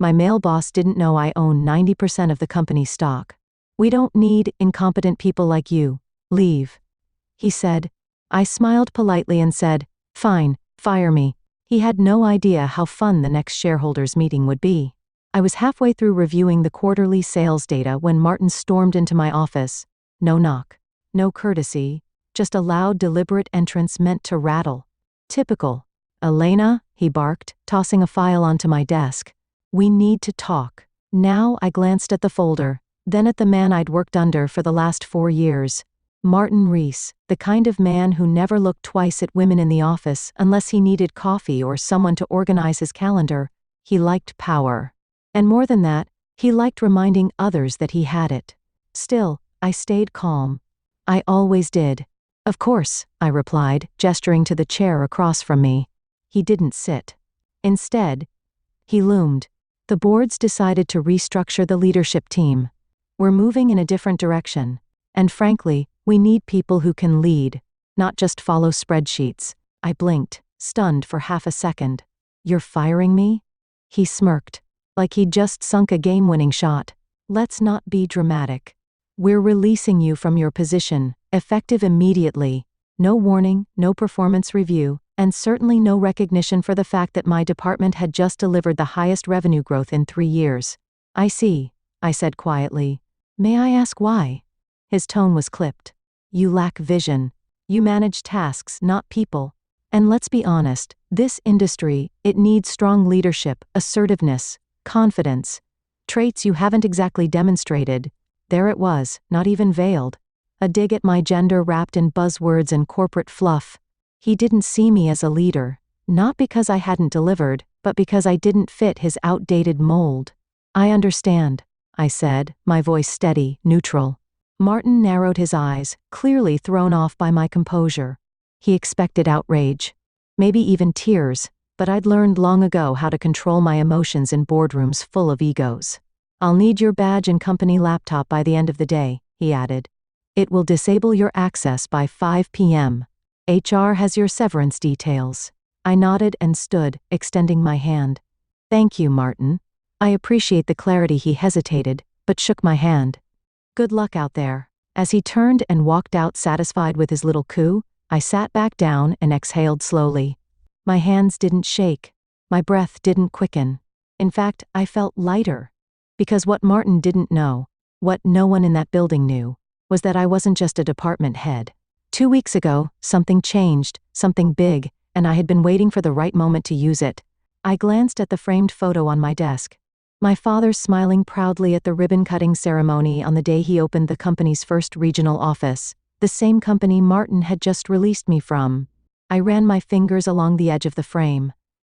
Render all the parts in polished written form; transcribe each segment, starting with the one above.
My male boss didn't know I own 90% of the company's stock. "We don't need incompetent people like you. Leave," he said. I smiled politely and said, "Fine, fire me." He had no idea how fun the next shareholders' meeting would be. I was halfway through reviewing the quarterly sales data when Martin stormed into my office. No knock. No courtesy. Just a loud, deliberate entrance meant to rattle. Typical. "Elena," he barked, tossing a file onto my desk. "We need to talk." Now I glanced at the folder, then at the man I'd worked under for the last 4 years. Martin Reese, the kind of man who never looked twice at women in the office unless he needed coffee or someone to organize his calendar. He liked power. And more than that, he liked reminding others that he had it. Still, I stayed calm. I always did. "Of course," I replied, gesturing to the chair across from me. He didn't sit. Instead, he loomed. "The board's decided to restructure the leadership team. We're moving in a different direction. And frankly, we need people who can lead, not just follow spreadsheets." I blinked, stunned for half a second. "You're firing me?" He smirked, like he'd just sunk a game-winning shot. "Let's not be dramatic. We're releasing you from your position, effective immediately. No warning, no performance review, and certainly no recognition for the fact that my department had just delivered the highest revenue growth in 3 years." "I see," I said quietly. "May I ask why?" His tone was clipped. "You lack vision. You manage tasks, not people. And let's be honest, this industry, it needs strong leadership, assertiveness, confidence. Traits you haven't exactly demonstrated." There it was, not even veiled. A dig at my gender wrapped in buzzwords and corporate fluff. He didn't see me as a leader, not because I hadn't delivered, but because I didn't fit his outdated mold. "I understand," I said, my voice steady, neutral. Martin narrowed his eyes, clearly thrown off by my composure. He expected outrage. Maybe even tears, but I'd learned long ago how to control my emotions in boardrooms full of egos. "I'll need your badge and company laptop by the end of the day," he added. "It will disable your access by 5 p.m. HR has your severance details." I nodded and stood, extending my hand. "Thank you, Martin." I appreciate the clarity. He hesitated, but shook my hand. "Good luck out there." As he turned and walked out satisfied with his little coup, I sat back down and exhaled slowly. My hands didn't shake. My breath didn't quicken. In fact, I felt lighter. Because what Martin didn't know, what no one in that building knew, was that I wasn't just a department head. 2 weeks ago, something changed, something big, and I had been waiting for the right moment to use it. I glanced at the framed photo on my desk. My father smiling proudly at the ribbon-cutting ceremony on the day he opened the company's first regional office, the same company Martin had just released me from. I ran my fingers along the edge of the frame.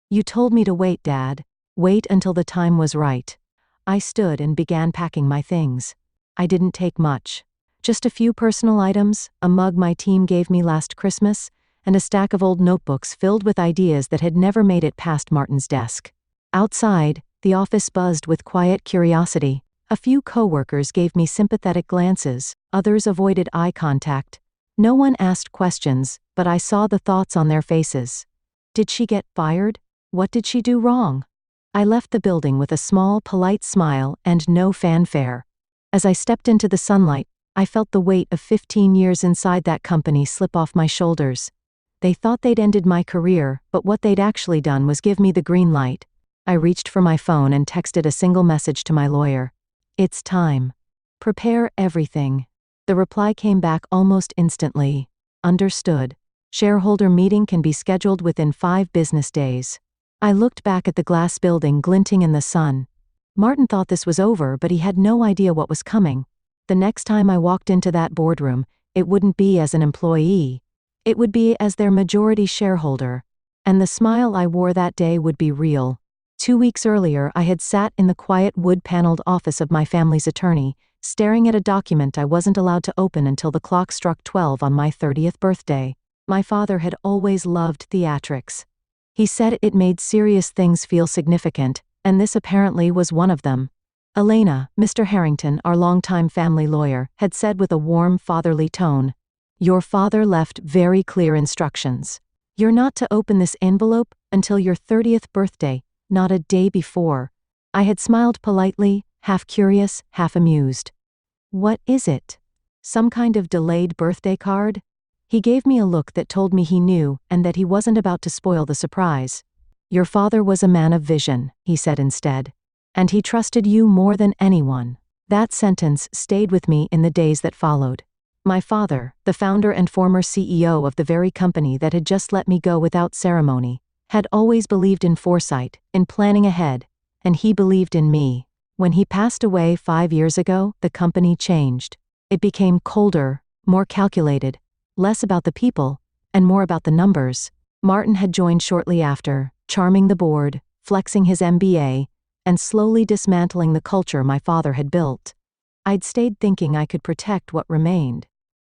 "You told me to wait, Dad. Wait until the time was right." I stood and began packing my things. I didn't take much. Just a few personal items, a mug my team gave me last Christmas, and a stack of old notebooks filled with ideas that had never made it past Martin's desk. Outside, the office buzzed with quiet curiosity. A few coworkers gave me sympathetic glances, others avoided eye contact. No one asked questions, but I saw the thoughts on their faces. Did she get fired? What did she do wrong? I left the building with a small, polite smile and no fanfare. As I stepped into the sunlight, I felt the weight of 15 years inside that company slip off my shoulders. They thought they'd ended my career, but what they'd actually done was give me the green light. I reached for my phone and texted a single message to my lawyer. "It's time. Prepare everything." The reply came back almost instantly. "Understood. Shareholder meeting can be scheduled within 5 business days." I looked back at the glass building glinting in the sun. Martin thought this was over, but he had no idea what was coming. The next time I walked into that boardroom, it wouldn't be as an employee. It would be as their majority shareholder. And the smile I wore that day would be real. 2 weeks earlier, I had sat in the quiet wood-paneled office of my family's attorney, staring at a document I wasn't allowed to open until the clock struck 12 on my 30th birthday. My father had always loved theatrics. He said it made serious things feel significant, and this apparently was one of them. Elena, Mr. Harrington, our longtime family lawyer, had said with a warm, fatherly tone, "Your father left very clear instructions. You're not to open this envelope until your 30th birthday, not a day before." I had smiled politely, half curious, half amused. What is it? Some kind of delayed birthday card? He gave me a look that told me he knew and that he wasn't about to spoil the surprise. Your father was a man of vision, he said instead. And he trusted you more than anyone. That sentence stayed with me in the days that followed. My father, the founder and former CEO of the very company that had just let me go without ceremony, had always believed in foresight, in planning ahead, and he believed in me. When he passed away 5 years ago, the company changed. It became colder, more calculated, less about the people, and more about the numbers. Martin had joined shortly after, charming the board, flexing his MBA, and slowly dismantling the culture my father had built. I'd stayed thinking I could protect what remained.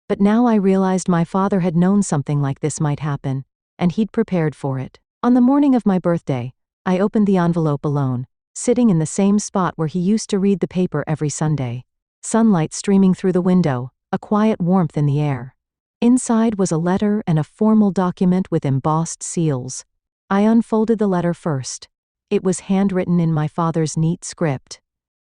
But now I realized my father had known something like this might happen, and he'd prepared for it. On the morning of my birthday, I opened the envelope alone, sitting in the same spot where he used to read the paper every Sunday. Sunlight streaming through the window, a quiet warmth in the air. Inside was a letter and a formal document with embossed seals. I unfolded the letter first. It was handwritten in my father's neat script.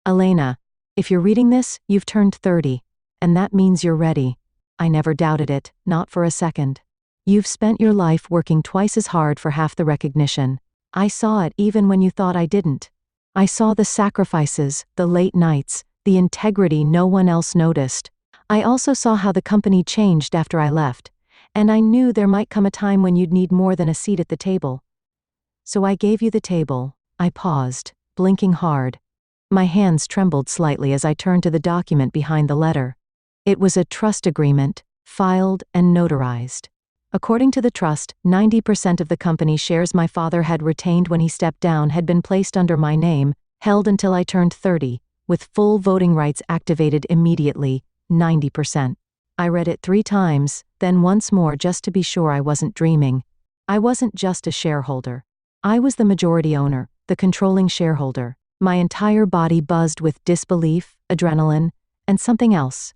Elena, if you're reading this, you've turned 30, and that means you're ready. I never doubted it, not for a second. You've spent your life working twice as hard for half the recognition. I saw it even when you thought I didn't. I saw the sacrifices, the late nights, the integrity no one else noticed. I also saw how the company changed after I left, and I knew there might come a time when you'd need more than a seat at the table. So I gave you the table. I paused, blinking hard. My hands trembled slightly as I turned to the document behind the letter. It was a trust agreement, filed and notarized. According to the trust, 90% of the company shares my father had retained when he stepped down had been placed under my name, held until I turned 30, with full voting rights activated immediately, 90%. I read it 3 times, then once more just to be sure I wasn't dreaming. I wasn't just a shareholder. I was the majority owner, the controlling shareholder. My entire body buzzed with disbelief, adrenaline, and something else.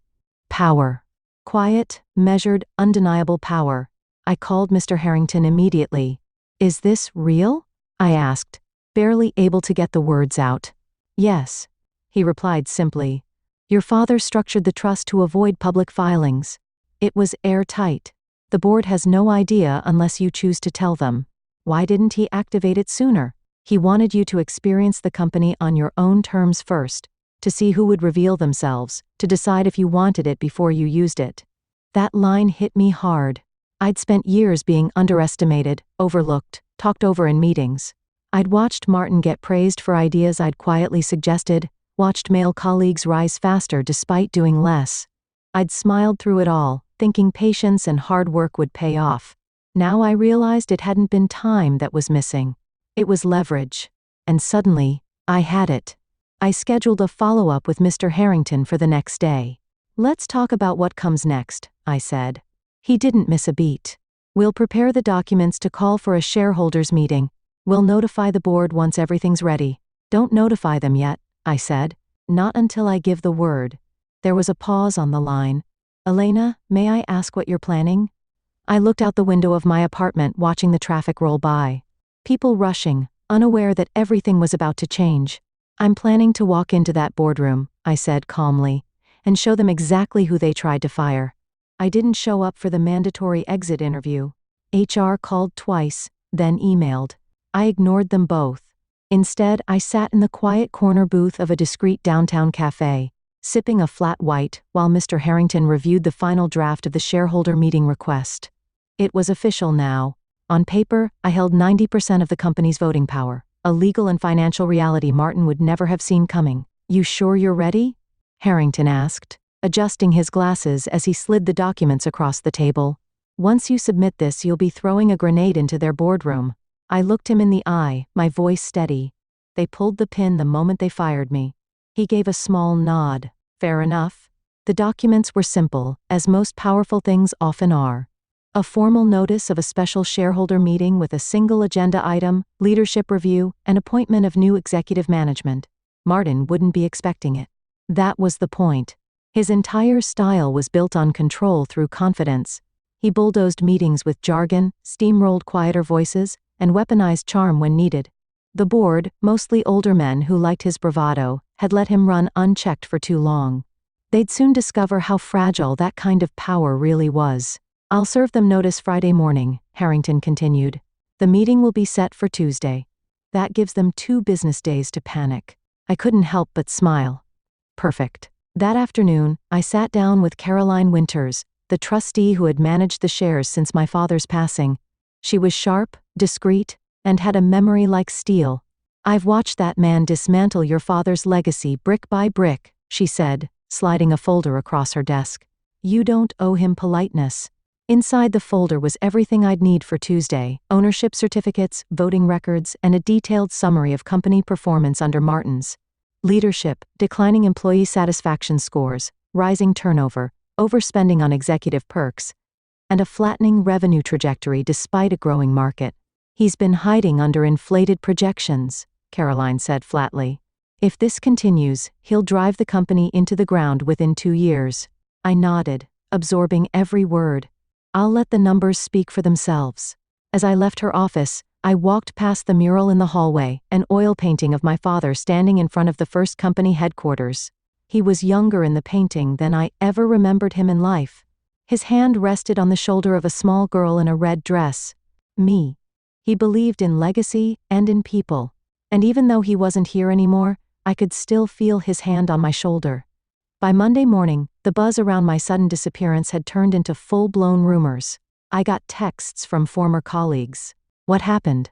Power. Quiet, measured, undeniable power. I called Mr. Harrington immediately. Is this real? I asked, barely able to get the words out. Yes. He replied simply. Your father structured the trust to avoid public filings. It was airtight. The board has no idea unless you choose to tell them. Why didn't he activate it sooner? He wanted you to experience the company on your own terms first, to see who would reveal themselves, to decide if you wanted it before you used it. That line hit me hard. I'd spent years being underestimated, overlooked, talked over in meetings. I'd watched Martin get praised for ideas I'd quietly suggested, watched male colleagues rise faster despite doing less. I'd smiled through it all, thinking patience and hard work would pay off. Now I realized it hadn't been time that was missing. It was leverage. And suddenly, I had it. I scheduled a follow-up with Mr. Harrington for the next day. Let's talk about what comes next, I said. He didn't miss a beat. We'll prepare the documents to call for a shareholders meeting. We'll notify the board once everything's ready. Don't notify them yet, I said. Not until I give the word. There was a pause on the line. Elena, may I ask what you're planning? I looked out the window of my apartment watching the traffic roll by. People rushing, unaware that everything was about to change. I'm planning to walk into that boardroom, I said calmly, and show them exactly who they tried to fire. I didn't show up for the mandatory exit interview. HR called twice, then emailed. I ignored them both. Instead, I sat in the quiet corner booth of a discreet downtown cafe, sipping a flat white while Mr. Harrington reviewed the final draft of the shareholder meeting request. It was official now. On paper, I held 90% of the company's voting power, a legal and financial reality Martin would never have seen coming. You sure you're ready? Harrington asked, adjusting his glasses as he slid the documents across the table. Once you submit this, you'll be throwing a grenade into their boardroom. I looked him in the eye, my voice steady. They pulled the pin the moment they fired me. He gave a small nod. Fair enough. The documents were simple, as most powerful things often are. A formal notice of a special shareholder meeting with a single agenda item, leadership review, and appointment of new executive management. Martin wouldn't be expecting it. That was the point. His entire style was built on control through confidence. He bulldozed meetings with jargon, steamrolled quieter voices, and weaponized charm when needed. The board, mostly older men who liked his bravado, had let him run unchecked for too long. They'd soon discover how fragile that kind of power really was. I'll serve them notice Friday morning, Harrington continued. The meeting will be set for Tuesday. That gives them 2 business days to panic. I couldn't help but smile. Perfect. That afternoon, I sat down with Caroline Winters, the trustee who had managed the shares since my father's passing. She was sharp, discreet, and had a memory like steel. I've watched that man dismantle your father's legacy brick by brick, she said, sliding a folder across her desk. You don't owe him politeness. Inside the folder was everything I'd need for Tuesday: ownership certificates, voting records, and a detailed summary of company performance under Martin's leadership: declining employee satisfaction scores, rising turnover, overspending on executive perks, and a flattening revenue trajectory despite a growing market. He's been hiding under inflated projections, Caroline said flatly. If this continues, he'll drive the company into the ground within 2 years. I nodded, absorbing every word. I'll let the numbers speak for themselves. As I left her office, I walked past the mural in the hallway, an oil painting of my father standing in front of the first company headquarters. He was younger in the painting than I ever remembered him in life. His hand rested on the shoulder of a small girl in a red dress. Me. He believed in legacy and in people. And even though he wasn't here anymore, I could still feel his hand on my shoulder. By Monday morning, the buzz around my sudden disappearance had turned into full-blown rumors. I got texts from former colleagues. What happened?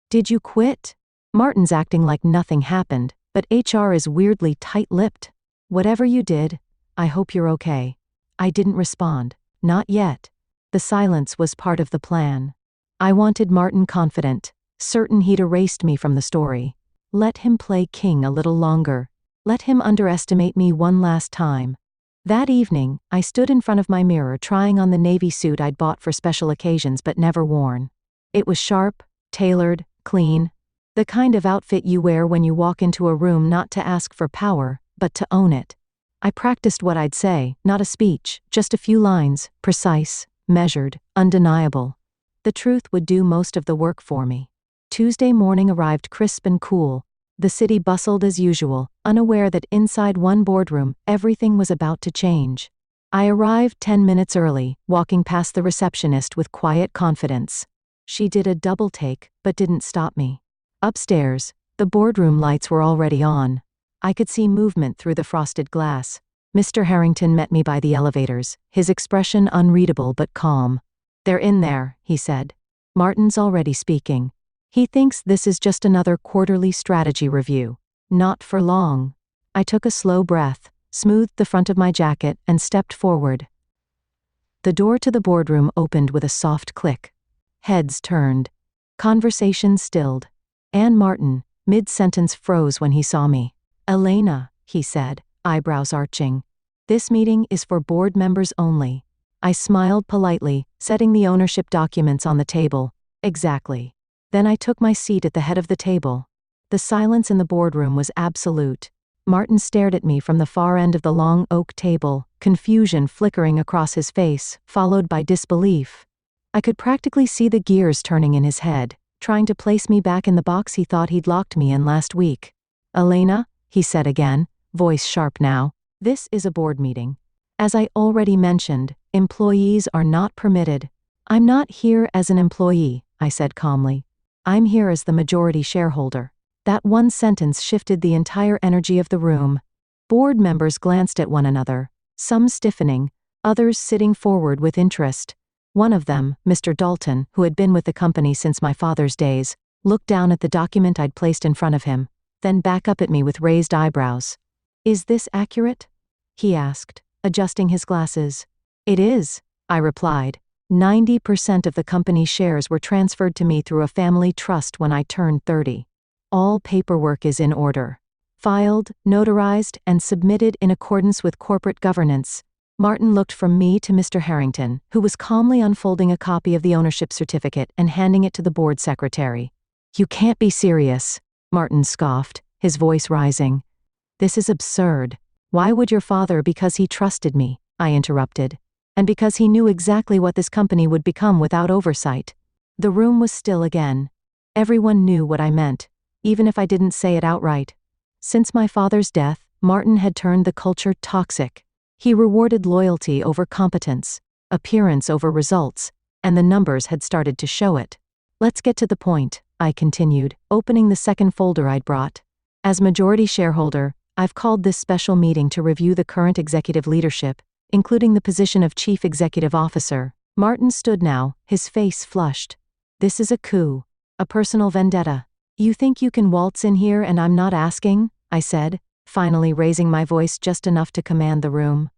Did you quit? Martin's acting like nothing happened, but HR is weirdly tight-lipped. Whatever you did, I hope you're okay. I didn't respond. Not yet. The silence was part of the plan. I wanted Martin confident, certain he'd erased me from the story. Let him play king a little longer. Let him underestimate me one last time. That evening, I stood in front of my mirror trying on the navy suit I'd bought for special occasions but never worn. It was sharp, tailored, clean. The kind of outfit you wear when you walk into a room not to ask for power, but to own it. I practiced what I'd say, not a speech, just a few lines, precise, measured, undeniable. The truth would do most of the work for me. Tuesday morning arrived crisp and cool. The city bustled as usual, unaware that inside one boardroom, everything was about to change. I arrived 10 minutes early, walking past the receptionist with quiet confidence. She did a double take, but didn't stop me. Upstairs, the boardroom lights were already on. I could see movement through the frosted glass. Mr. Harrington met me by the elevators, his expression unreadable but calm. They're in there, he said. Martin's already speaking. He thinks this is just another quarterly strategy review. Not for long. I took a slow breath, smoothed the front of my jacket, and stepped forward. The door to the boardroom opened with a soft click. Heads turned. Conversation stilled. And Martin, mid-sentence, froze when he saw me. Elena, he said, eyebrows arching. This meeting is for board members only. I smiled politely, setting the ownership documents on the table. Exactly. Then I took my seat at the head of the table. The silence in the boardroom was absolute. Martin stared at me from the far end of the long oak table, confusion flickering across his face, followed by disbelief. I could practically see the gears turning in his head, trying to place me back in the box he thought he'd locked me in last week. Elena, he said again, voice sharp now, this is a board meeting. As I already mentioned, employees are not permitted. I'm not here as an employee, I said calmly. I'm here as the majority shareholder. That one sentence shifted the entire energy of the room. Board members glanced at one another, some stiffening, others sitting forward with interest. One of them, Mr. Dalton, who had been with the company since my father's days, looked down at the document I'd placed in front of him, then back up at me with raised eyebrows. Is this accurate? He asked, adjusting his glasses. It is, I replied. 90% of the company's shares were transferred to me through a family trust when I turned 30. All paperwork is in order. Filed, notarized, and submitted in accordance with corporate governance. Martin looked from me to Mr. Harrington, who was calmly unfolding a copy of the ownership certificate and handing it to the board secretary. You can't be serious, Martin scoffed, his voice rising. This is absurd. Why would your father? Because he trusted me, I interrupted. And because he knew exactly what this company would become without oversight. The room was still again. Everyone knew what I meant. even if I didn't say it outright. Since my father's death, Martin had turned the culture toxic. He rewarded loyalty over competence, appearance over results, and the numbers had started to show it. Let's get to the point, I continued, opening the second folder I'd brought. As majority shareholder, I've called this special meeting to review the current executive leadership, including the position of Chief Executive Officer. Martin stood now, his face flushed. This is a coup, a personal vendetta. You think you can waltz in here and I'm not asking? I said, finally raising my voice just enough to command the room.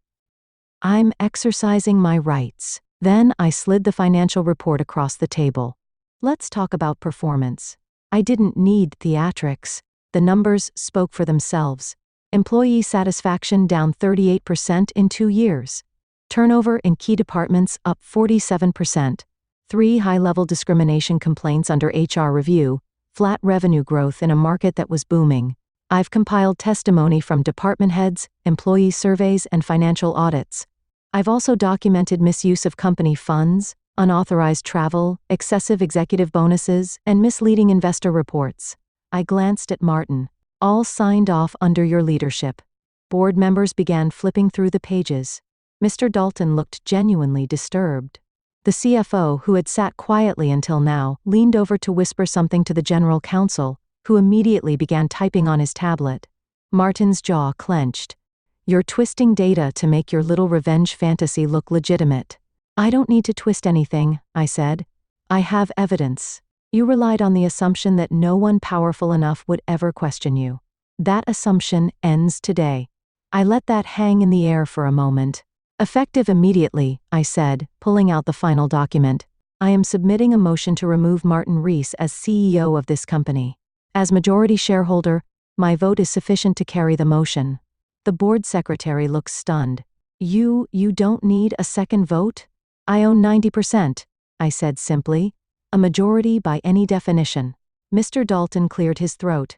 I'm exercising my rights. Then I slid the financial report across the table. Let's talk about performance. I didn't need theatrics. The numbers spoke for themselves. Employee satisfaction down 38% in 2 years. Turnover in key departments up 47%. 3 high-level discrimination complaints under HR review. Flat revenue growth in a market that was booming. I've compiled testimony from department heads, employee surveys, and financial audits. I've also documented misuse of company funds, unauthorized travel, excessive executive bonuses, and misleading investor reports. I glanced at Martin. All signed off under your leadership. Board members began flipping through the pages. Mr. Dalton looked genuinely disturbed. The CFO, who had sat quietly until now, leaned over to whisper something to the general counsel, who immediately began typing on his tablet. Martin's jaw clenched. You're twisting data to make your little revenge fantasy look legitimate. I don't need to twist anything, I said. I have evidence. You relied on the assumption that no one powerful enough would ever question you. That assumption ends today. I let that hang in the air for a moment. Effective immediately, I said, pulling out the final document. I am submitting a motion to remove Martin Rees as CEO of this company. As majority shareholder, my vote is sufficient to carry the motion. The board secretary looks stunned. You don't need a second vote? I own 90%, I said simply. A majority by any definition. Mr. Dalton cleared his throat.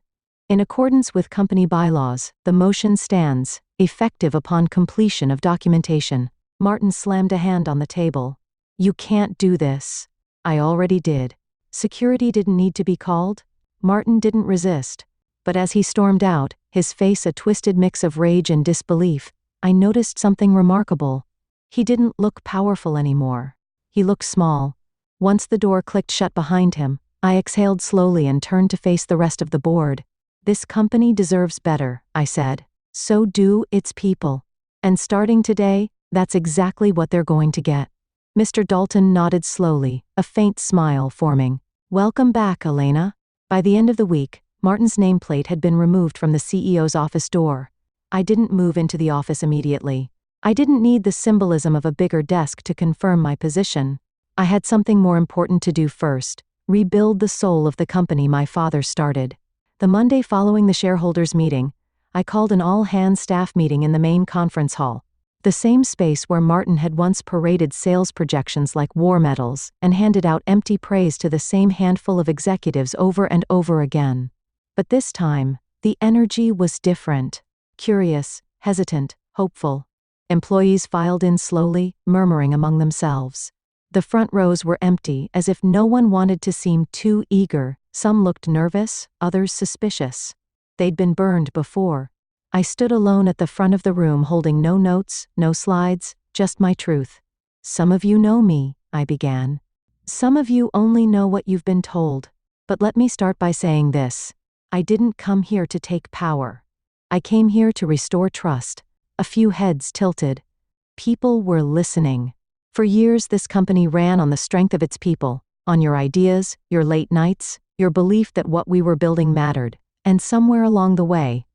In accordance with company bylaws, the motion stands, effective upon completion of documentation. Martin slammed a hand on the table. You can't do this. I already did. Security didn't need to be called. Martin didn't resist. But as he stormed out, his face a twisted mix of rage and disbelief, I noticed something remarkable. He didn't look powerful anymore. He looked small. Once the door clicked shut behind him, I exhaled slowly and turned to face the rest of the board. This company deserves better, I said. So do its people. And starting today, that's exactly what they're going to get. Mr. Dalton nodded slowly, a faint smile forming. Welcome back, Elena. By the end of the week, Martin's nameplate had been removed from the CEO's office door. I didn't move into the office immediately. I didn't need the symbolism of a bigger desk to confirm my position. I had something more important to do first, rebuild the soul of the company my father started. The Monday following the shareholders' meeting, I called an all-hands staff meeting in the main conference hall, the same space where Martin had once paraded sales projections like war medals and handed out empty praise to the same handful of executives over and over again. But this time, the energy was different. Curious, hesitant, hopeful. Employees filed in slowly, murmuring among themselves. The front rows were empty, as if no one wanted to seem too eager. Some looked nervous, others suspicious. They'd been burned before. I stood alone at the front of the room holding no notes, no slides, just my truth. Some of you know me, I began. Some of you only know what you've been told. But let me start by saying this. I didn't come here to take power. I came here to restore trust. A few heads tilted. People were listening. For years this company ran on the strength of its people, on your ideas, your late nights, your belief that what we were building mattered, and somewhere along the way,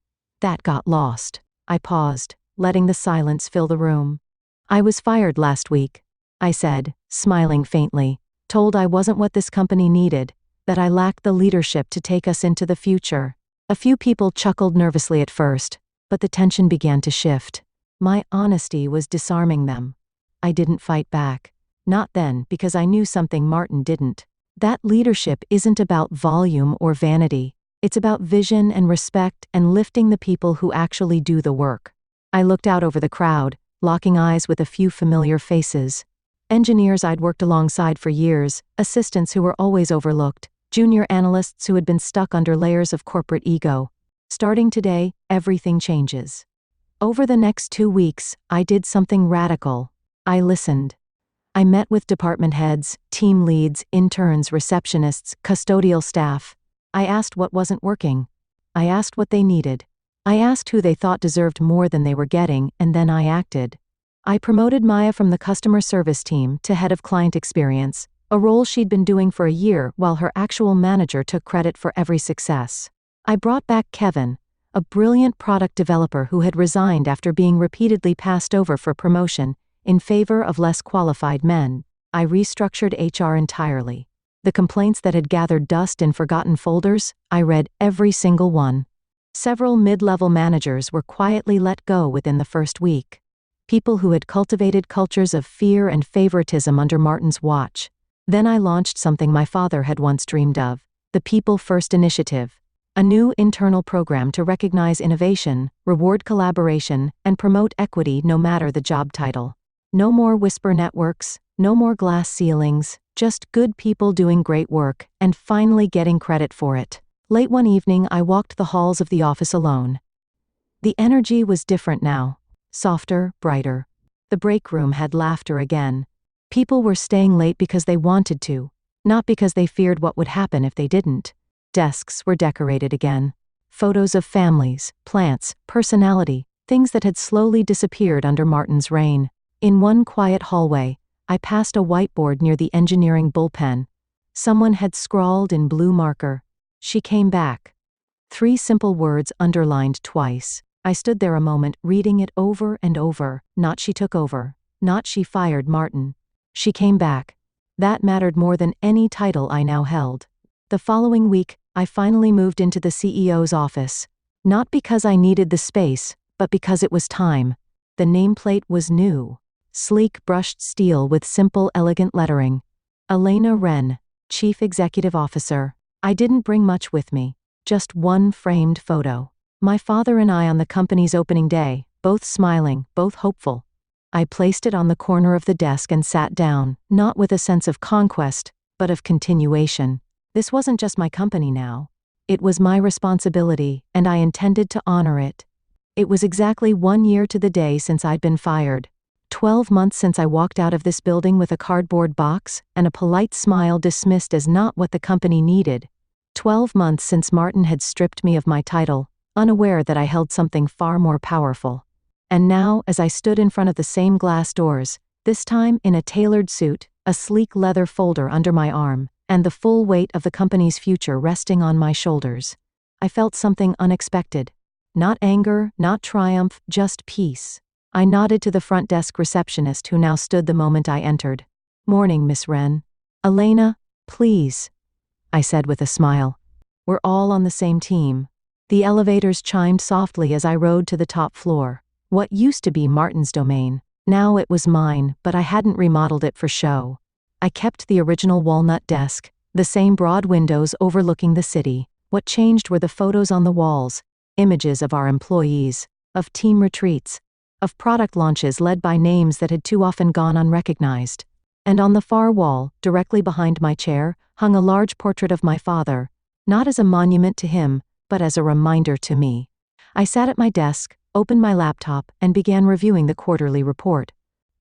that got lost. I paused, letting the silence fill the room. I was fired last week, I said, smiling faintly, told I wasn't what this company needed, that I lacked the leadership to take us into the future. A few people chuckled nervously at first, but the tension began to shift. My honesty was disarming them. I didn't fight back. Not then, because I knew something Martin didn't. That leadership isn't about volume or vanity. It's about vision and respect and lifting the people who actually do the work. I looked out over the crowd, locking eyes with a few familiar faces. Engineers I'd worked alongside for years, assistants who were always overlooked, junior analysts who had been stuck under layers of corporate ego. Starting today, everything changes. Over the next 2 weeks, I did something radical. I listened. I met with department heads, team leads, interns, receptionists, custodial staff. I asked what wasn't working. I asked what they needed. I asked who they thought deserved more than they were getting, and then I acted. I promoted Maya from the customer service team to head of client experience, a role she'd been doing for a year while her actual manager took credit for every success. I brought back Kevin, a brilliant product developer who had resigned after being repeatedly passed over for promotion, in favor of less qualified men. I restructured HR entirely. The complaints that had gathered dust in forgotten folders, I read every single one. Several mid-level managers were quietly let go within the first week. People who had cultivated cultures of fear and favoritism under Martin's watch. Then I launched something my father had once dreamed of, the People First Initiative, a new internal program to recognize innovation, reward collaboration, and promote equity no matter the job title. No more whisper networks, no more glass ceilings, just good people doing great work and finally getting credit for it. Late one evening, I walked the halls of the office alone. The energy was different now. Softer, brighter. The break room had laughter again. People were staying late because they wanted to, not because they feared what would happen if they didn't. Desks were decorated again. Photos of families, plants, personality, things that had slowly disappeared under Martin's reign. In one quiet hallway, I passed a whiteboard near the engineering bullpen. Someone had scrawled in blue marker. She came back. 3 simple words underlined twice. I stood there a moment, reading it over and over. Not she took over. Not she fired Martin. She came back. That mattered more than any title I now held. The following week, I finally moved into the CEO's office. Not because I needed the space, but because it was time. The nameplate was new. Sleek brushed steel with simple, elegant lettering. Elena Wren, Chief Executive Officer. I didn't bring much with me. Just one framed photo. My father and I on the company's opening day, both smiling, both hopeful. I placed it on the corner of the desk and sat down, not with a sense of conquest, but of continuation. This wasn't just my company now. It was my responsibility, and I intended to honor it. It was exactly 1 year to the day since I'd been fired. 12 months since I walked out of this building with a cardboard box and a polite smile dismissed as not what the company needed. 12 months since Martin had stripped me of my title, unaware that I held something far more powerful. And now, as I stood in front of the same glass doors, this time in a tailored suit, a sleek leather folder under my arm, and the full weight of the company's future resting on my shoulders, I felt something unexpected. Not anger, not triumph, just peace. I nodded to the front desk receptionist who now stood the moment I entered. "Morning, Miss Wren." "Elena, please," I said with a smile. "We're all on the same team." The elevators chimed softly as I rode to the top floor. What used to be Martin's domain. Now it was mine, but I hadn't remodeled it for show. I kept the original walnut desk, the same broad windows overlooking the city. What changed were the photos on the walls, images of our employees, of team retreats, of product launches led by names that had too often gone unrecognized. And on the far wall, directly behind my chair, hung a large portrait of my father, not as a monument to him, but as a reminder to me. I sat at my desk, opened my laptop, and began reviewing the quarterly report.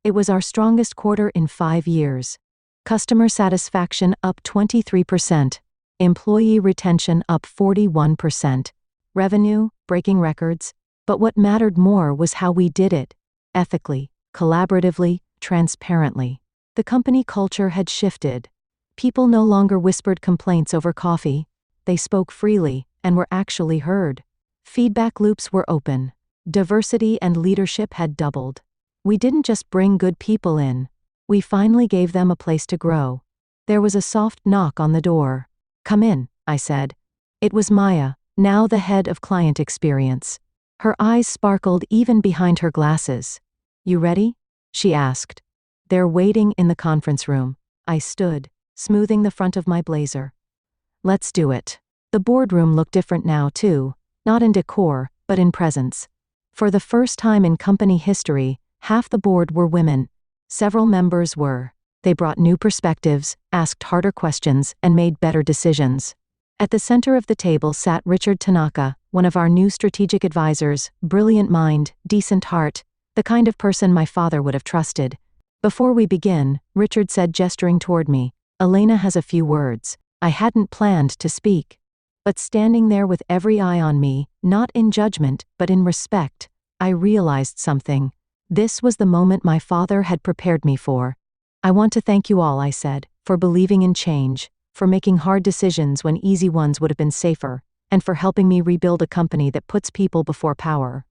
It was our strongest quarter in 5 years. Customer satisfaction up 23%. Employee retention up 41%. Revenue, breaking records. But what mattered more was how we did it. Ethically, collaboratively, transparently. The company culture had shifted. People no longer whispered complaints over coffee. They spoke freely, and were actually heard. Feedback loops were open. Diversity and leadership had doubled. We didn't just bring good people in. We finally gave them a place to grow. There was a soft knock on the door. "Come in," I said. It was Maya, now the head of client experience. Her eyes sparkled even behind her glasses. "You ready?" she asked. "They're waiting in the conference room." I stood, smoothing the front of my blazer. "Let's do it." The boardroom looked different now, too, not in decor, but in presence. For the first time in company history, half the board were women. Several members were. They brought new perspectives, asked harder questions, and made better decisions. At the center of the table sat Richard Tanaka, one of our new strategic advisors, brilliant mind, decent heart, the kind of person my father would have trusted. Before we begin, Richard said, gesturing toward me, "Elena has a few words." I hadn't planned to speak. But standing there with every eye on me, not in judgment, but in respect, I realized something. This was the moment my father had prepared me for. "I want to thank you all," I said, "for believing in change, for making hard decisions when easy ones would have been safer, and for helping me rebuild a company that puts people before power."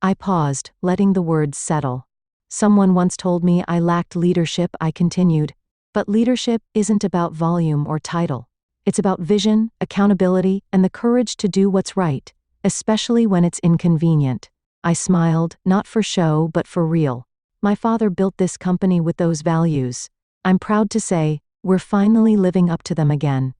I paused, letting the words settle. "Someone once told me I lacked leadership," I continued. "But leadership isn't about volume or title. It's about vision, accountability, and the courage to do what's right, especially when it's inconvenient." I smiled, not for show but for real. My father built this company with those values. I'm proud to say, we're finally living up to them again.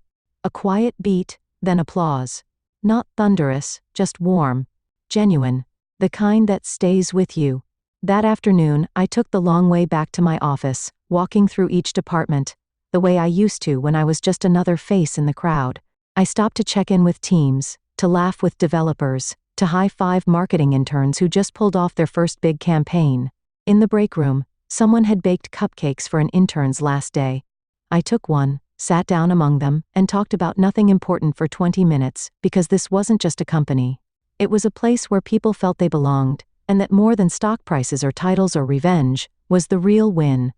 A quiet beat, then applause. Not thunderous, just warm. Genuine. The kind that stays with you. That afternoon, I took the long way back to my office, walking through each department, the way I used to when I was just another face in the crowd. I stopped to check in with teams, to laugh with developers, to high-five marketing interns who just pulled off their first big campaign. In the break room, someone had baked cupcakes for an intern's last day. I took one, sat down among them, and talked about nothing important for 20 minutes, because this wasn't just a company. It was a place where people felt they belonged, and that more than stock prices or titles or revenge, was the real win.